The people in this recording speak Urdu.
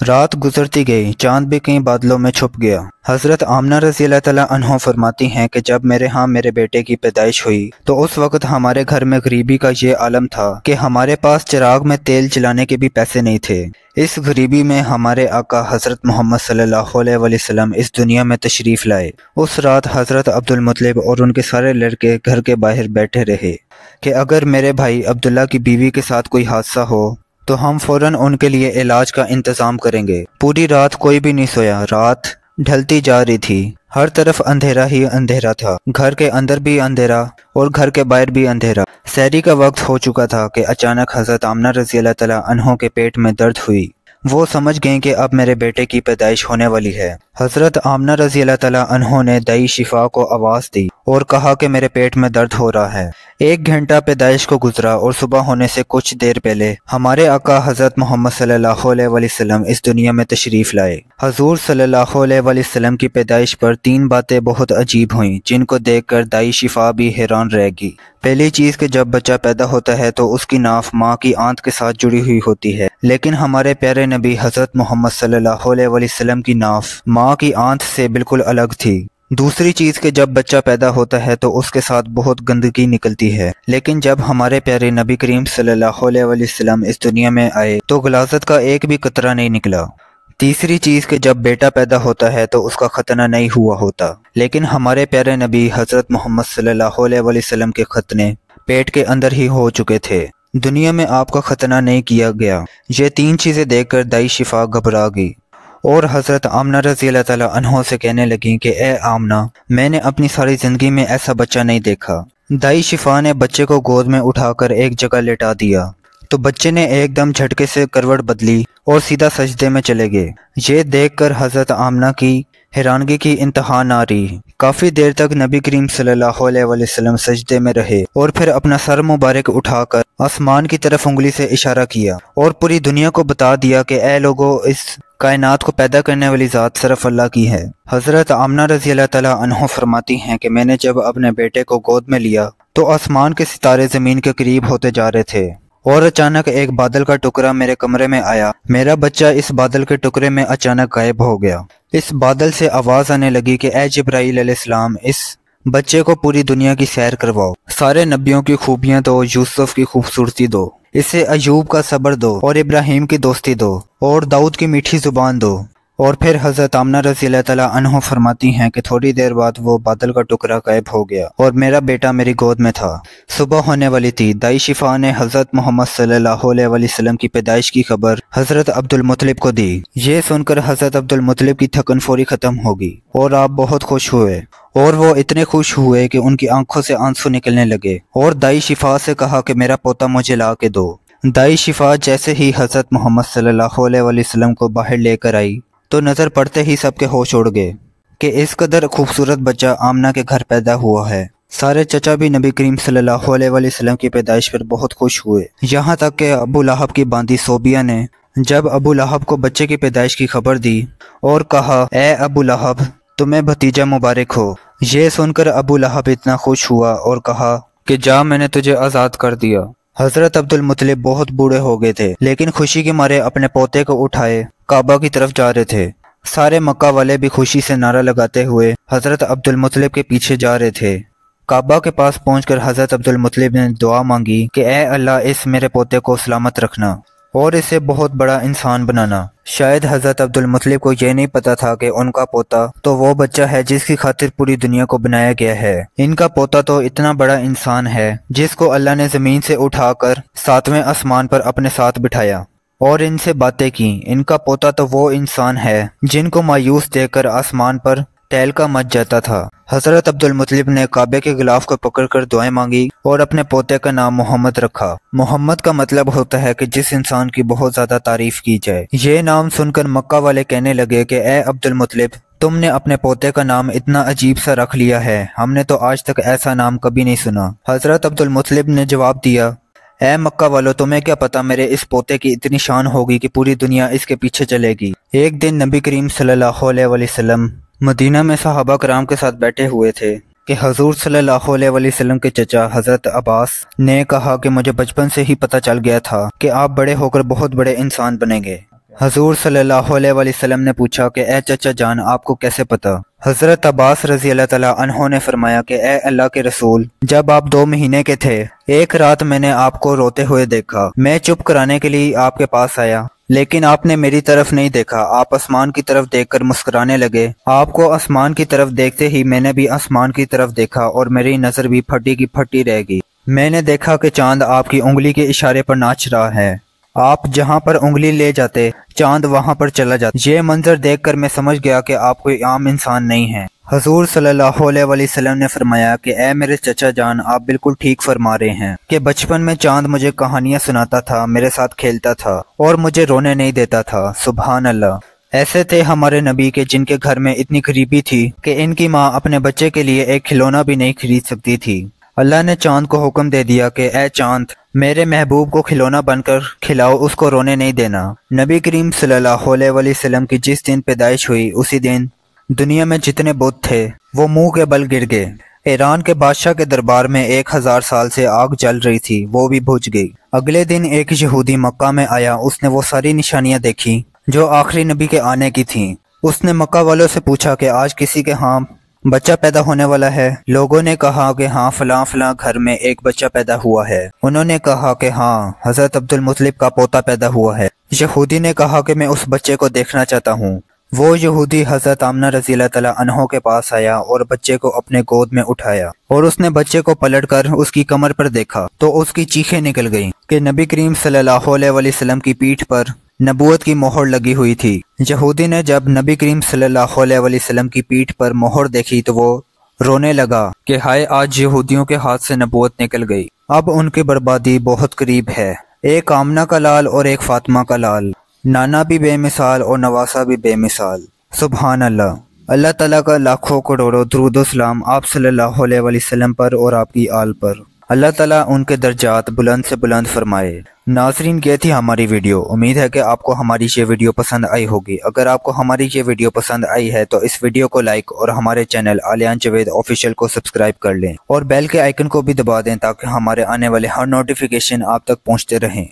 رات گزرتی گئی، چاند بھی کئی بادلوں میں چھپ گیا۔ حضرت آمنہ رضی اللہ تعالیٰ عنہ فرماتی ہیں کہ جب میرے ہاں میرے بیٹے کی پیدائش ہوئی تو اس وقت ہمارے گھر میں غریبی کا یہ عالم تھا کہ ہمارے پاس چراغ میں تیل جلانے کے بھی پیسے نہیں تھے۔ اس غریبی میں ہمارے آقا حضرت محمد صلی اللہ علیہ وسلم اس دنیا میں تشریف لائے۔ اس رات حضرت عبدالمطلب اور ان کے سارے لڑکے گھر کے باہر بیٹھے رہے کہ اگر میرے بھائی عبداللہ کی بیوی کے ساتھ کوئی حادثہ ہو تو ہم فوراً ان کے لیے علاج کا انتظام کریں گے۔ پوری رات کوئی بھی نہیں سویا۔ رات ڈھلتی جا رہی تھی، ہر طرف اندھیرا ہی اندھیرا تھا، گھر کے اندر بھی اندھیرا اور گھر کے باہر بھی اندھیرا۔ سحری کا وقت ہو چکا تھا کہ اچانک حضرت آمنہ رضی اللہ تعالیٰ عنہ کے پیٹ میں درد ہوئی۔ وہ سمجھ گئیں کہ اب میرے بیٹے کی پیدائش ہونے والی ہے۔ حضرت آمنہ رضی اللہ تعالیٰ عنہ نے دائی شفا کو آواز دی اور کہا کہ میرے پیٹ میں درد ہو رہا ہے۔ 1 گھنٹہ پیدائش کو گزرا اور صبح ہونے سے کچھ دیر پہلے ہمارے آقا حضرت محمد صلی اللہ علیہ وسلم اس دنیا میں تشریف لائے۔ حضور صلی اللہ علیہ وسلم کی پیدائش پر 3 باتیں بہت عجیب ہوئیں جن کو دیکھ کر دائی شفا بھی حیران رہ گی۔ پہلی چیز کہ جب بچہ پیدا ہوتا ہے تو اس کی ناف ماں کی آنت کے ساتھ جڑی ہوئی ہوتی ہے، لیکن ہمارے پیارے نبی حضرت محمد صلی اللہ علیہ وسلم کی ناف ماں کی آنت سے بالکل الگ تھی۔ دوسری چیز کہ جب بچہ پیدا ہوتا ہے تو اس کے ساتھ بہت گندگی نکلتی ہے، لیکن جب ہمارے پیارے نبی کریم صلی اللہ علیہ وسلم اس دنیا میں آئے تو غلاظت کا ایک بھی قطرہ نہیں نکلا۔ تیسری چیز کہ جب بیٹا پیدا ہوتا ہے تو اس کا ختنہ نہیں ہوا ہوتا، لیکن ہمارے پیارے نبی حضرت محمد صلی اللہ علیہ وسلم کے ختنے پیٹ کے اندر ہی ہو چکے تھے، دنیا میں آپ کا ختنہ نہیں کیا گیا۔ یہ 3 چیزیں دیکھ کر دائی شفا گھبرا گئی اور حضرت آمنہ رضی اللہ تعالیٰ عنہ سے کہنے لگیں کہ اے آمنہ، میں نے اپنی ساری زندگی میں ایسا بچہ نہیں دیکھا۔ دائی شفا نے بچے کو گود میں اٹھا کر ایک جگہ لٹا دیا تو بچے نے ایک دم جھٹکے سے کروٹ بدلی اور سیدھا سجدے میں چلے گئے۔ یہ دیکھ کر حضرت آمنہ کی حیرانگی کی انتہا نہ رہی۔ کافی دیر تک نبی کریم صلی اللہ علیہ وسلم سجدے میں رہے اور پھر اپنا سر مبارک اٹھا کر آسمان کی طرف انگلی سے اشارہ کیا اور پوری دنیا کو بتا دیا کہ اے لوگو، اس کائنات کو پیدا کرنے والی ذات صرف اللہ کی ہے۔ حضرت آمنہ رضی اللہ تعالیٰ عنہ فرماتی ہیں کہ میں نے جب اپنے بیٹے کو گود میں لیا تو آسمان کے ستارے زمین کے قریب ہوتے جا رہے تھے اور اچانک ایک بادل کا ٹکڑا میرے کمرے میں آیا۔ میرا بچہ اس بادل کے ٹکڑے میں اچانک غائب ہو گیا۔ اس بادل سے آواز آنے لگی کہ اے جبرائیل علیہ السلام، اس بچے کو پوری دنیا کی سیر کرواؤ، سارے نبیوں کی خوبیاں دو، یوسف کی خوبصورتی دو، اسے ایوب کا صبر دو اور ابراہیم کی دوستی دو اور داؤد کی میٹھی زبان دو۔ اور پھر حضرت آمنہ رضی اللہ تعالیٰ عنہ فرماتی ہیں کہ تھوڑی دیر بعد وہ بادل کا ٹکڑا غائب ہو گیا اور میرا بیٹا میری گود میں تھا۔ صبح ہونے والی تھی۔ دائی شفا نے حضرت محمد صلی اللہ علیہ وسلم کی پیدائش کی خبر حضرت عبدالمطلب کو دی۔ یہ سن کر حضرت عبدالمطلب کی تھکن فوری ختم ہوگی اور آپ بہت خوش ہوئے، اور وہ اتنے خوش ہوئے کہ ان کی آنکھوں سے آنسو نکلنے لگے اور دائی شفا سے کہا کہ میرا پوتا مجھے لا کے دو۔ دائی شفا جیسے ہی حضرت محمد صلی اللہ علیہ وسلم کو باہر لے کر آئی تو نظر پڑتے ہی سب کے ہوش اڑ گئے کہ اس قدر خوبصورت بچہ آمنہ کے گھر پیدا ہوا ہے۔ سارے چچا بھی نبی کریم صلی اللہ علیہ وسلم کی پیدائش پر بہت خوش ہوئے، یہاں تک کہ ابو لہب کی باندی صوبیہ نے جب ابو لہب کو بچے کی پیدائش کی خبر دی اور کہا اے ابو لہب، تمہیں بھتیجا مبارک ہو۔ یہ سن کر ابو لہب اتنا خوش ہوا اور کہا کہ جا، میں نے تجھے آزاد کر دیا۔ حضرت عبدالمطلب بہت بوڑھے ہو گئے تھے، لیکن خوشی کے مارے اپنے پوتے کو اٹھائے کعبہ کی طرف جا رہے تھے۔ سارے مکہ والے بھی خوشی سے نعرہ لگاتے ہوئے حضرت عبدالمطلب کے پیچھے جا رہے تھے۔ کعبہ کے پاس پہنچ کر حضرت عبدالمطلب نے دعا مانگی کہ اے اللہ، اس میرے پوتے کو سلامت رکھنا اور اسے بہت بڑا انسان بنانا۔ شاید حضرت عبدالمطلب کو یہ نہیں پتا تھا کہ ان کا پوتا تو وہ بچہ ہے جس کی خاطر پوری دنیا کو بنایا گیا ہے۔ ان کا پوتا تو اتنا بڑا انسان ہے جس کو اللہ نے زمین سے اٹھا کر 7ویں آسمان پر اپنے ساتھ بٹھایا اور ان سے باتیں کی۔ ان کا پوتا تو وہ انسان ہے جن کو مایوس دیکھ کر آسمان پر ٹہلکا مچ جاتا تھا۔ حضرت عبدالمطلب نے کعبے کے غلاف کو پکڑ کر دعائیں مانگی اور اپنے پوتے کا نام محمد رکھا۔ محمد کا مطلب ہوتا ہے کہ جس انسان کی بہت زیادہ تعریف کی جائے۔ یہ نام سن کر مکہ والے کہنے لگے کہ اے عبدالمطلب، تم نے اپنے پوتے کا نام اتنا عجیب سا رکھ لیا ہے، ہم نے تو آج تک ایسا نام کبھی نہیں سنا۔ حضرت عبدالمطلب نے جواب دیا، اے مکہ والو، تمہیں کیا پتا میرے اس پوتے کی اتنی شان ہوگی کہ پوری دنیا اس کے پیچھے چلے گی۔ ایک دن نبی کریم صلی اللہ علیہ وسلم مدینہ میں صحابہ کرام کے ساتھ بیٹھے ہوئے تھے کہ حضور صلی اللہ علیہ وسلم کے چچا حضرت عباس نے کہا کہ مجھے بچپن سے ہی پتہ چل گیا تھا کہ آپ بڑے ہو کر بہت بڑے انسان بنیں گے۔ حضور صلی اللہ علیہ وسلم نے پوچھا کہ اے چچا جان آپ کو کیسے پتا؟ حضرت عباس رضی اللہ تعالیٰ عنہ نے فرمایا کہ اے اللہ کے رسول، جب آپ 2 مہینے کے تھے ایک رات میں نے آپ کو روتے ہوئے دیکھا، میں چپ کرانے کے لیے آپ کے پاس آیا لیکن آپ نے میری طرف نہیں دیکھا، آپ آسمان کی طرف دیکھ کر مسکرانے لگے۔ آپ کو آسمان کی طرف دیکھتے ہی میں نے بھی آسمان کی طرف دیکھا اور میری نظر بھی پھٹی کی پھٹی رہ گئی۔ میں نے دیکھا کہ چاند آپ کی انگلی کے اشارے پر ناچ رہا ہے، آپ جہاں پر انگلی لے جاتے چاند وہاں پر چلا جاتا۔ یہ منظر دیکھ کر میں سمجھ گیا کہ آپ کوئی عام انسان نہیں ہیں۔ حضور صلی اللہ علیہ وسلم نے فرمایا کہ اے میرے چچا جان آپ بالکل ٹھیک فرما رہے ہیں کہ بچپن میں چاند مجھے کہانیاں سناتا تھا، میرے ساتھ کھیلتا تھا اور مجھے رونے نہیں دیتا تھا۔ سبحان اللہ۔ ایسے تھے ہمارے نبی کے جن کے گھر میں اتنی غریبی تھی کہ ان کی ماں اپنے بچے کے لیے ایک کھلونا بھی نہیں خرید سکتی تھی۔ اللہ نے چاند کو حکم دے دیا کہ اے چاند میرے محبوب کو کھلونا بن کر کھلاؤ، اس کو رونے نہیں دینا۔ نبی کریم صلی اللہ علیہ وسلم کی جس دن پیدائش ہوئی اسی دن دنیا میں جتنے بت تھے وہ منہ کے بل گر گئے۔ ایران کے بادشاہ کے دربار میں 1000 سال سے آگ جل رہی تھی، وہ بھی بجھ گئی۔ اگلے دن ایک یہودی مکہ میں آیا، اس نے وہ ساری نشانیاں دیکھی جو آخری نبی کے آنے کی تھیں۔ اس نے مکہ والوں سے پوچھا کہ آج کسی کے ہاں بچہ پیدا ہونے والا ہے؟ لوگوں نے کہا کہ ہاں فلاں فلاں گھر میں ایک بچہ پیدا ہوا ہے۔ انہوں نے کہا کہ ہاں حضرت عبد المطلب کا پوتا پیدا ہوا ہے۔ یہودی نے کہا کہ میں اس بچے کو دیکھنا چاہتا ہوں۔ وہ یہودی حضرت آمنہ رضی اللہ تعالیٰ عنہ کے پاس آیا اور بچے کو اپنے گود میں اٹھایا اور اس نے بچے کو پلٹ کر اس کی کمر پر دیکھا تو اس کی چیخیں نکل گئیں کہ نبی کریم صلی اللہ علیہ وسلم کی پیٹھ پر نبوت کی مہر لگی ہوئی تھی۔ یہودی نے جب نبی کریم صلی اللہ علیہ وسلم کی پیٹھ پر مہر دیکھی تو وہ رونے لگا کہ ہائے آج یہودیوں کے ہاتھ سے نبوت نکل گئی، اب ان کی بربادی بہت قریب ہے۔ ایک آمنہ کا لال اور ایک فاطمہ کا لال، نانا بھی بے مثال اور نواسا بھی بے مثال۔ سبحان اللہ۔ اللہ تعالیٰ کا لاکھوں کروڑوں درود و سلام آپ صلی اللہ علیہ وسلم پر اور آپ کی آل پر۔ اللہ تعالیٰ ان کے درجات بلند سے بلند فرمائے۔ ناظرین یہ تھی ہماری ویڈیو، امید ہے کہ آپ کو ہماری یہ ویڈیو پسند آئی ہوگی۔ اگر آپ کو ہماری یہ ویڈیو پسند آئی ہے تو اس ویڈیو کو لائک اور ہمارے چینل علیان جاوید آفیشیل کو سبسکرائب کر لیں اور بیل کے آئیکن کو بھی دبا دیں تاکہ ہمارے آنے والے ہر نوٹیفیکیشن آپ تک پہنچتے رہیں۔